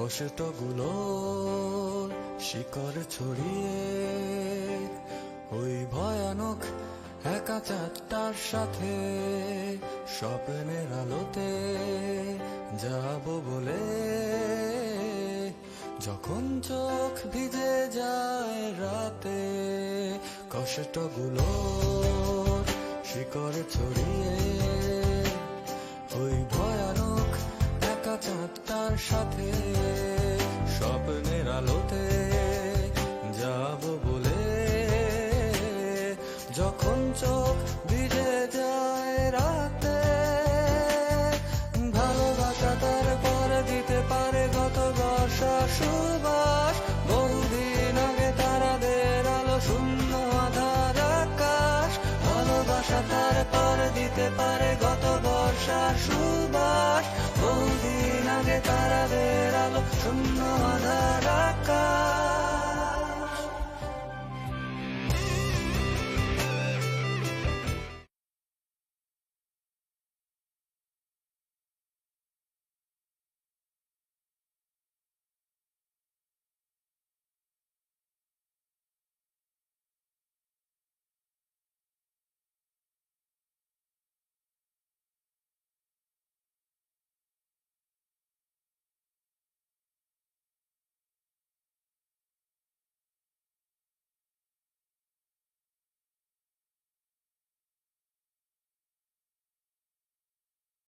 কষ্টগুলো শিকড় ছড়িয়ে ওই ভয়ানক একা চাঁদটার সাথে স্বপ্নের আলোতে যাব বলে। যখন চোখ ভিজে যায় রাতে কষ্টগুলো শিকড় ছড়িয়ে ওই ভয়ানক একা চাঁদটার সাথে স্বপ্নের আলোতে যাব বলে। যখন চোখ ভিজে যায় রাতে ভালোবাসা তার পর দিতে পারে গত বর্ষা সুবাস। বহুদিন আগে তারাদের আলো শূন্য আধার আকাশ। ভালোবাসা তার পর দিতে পারে গত বর্ষা সুবাস। বহুদিন আগে তারাদের আলো শূন্য আধার আকাশ।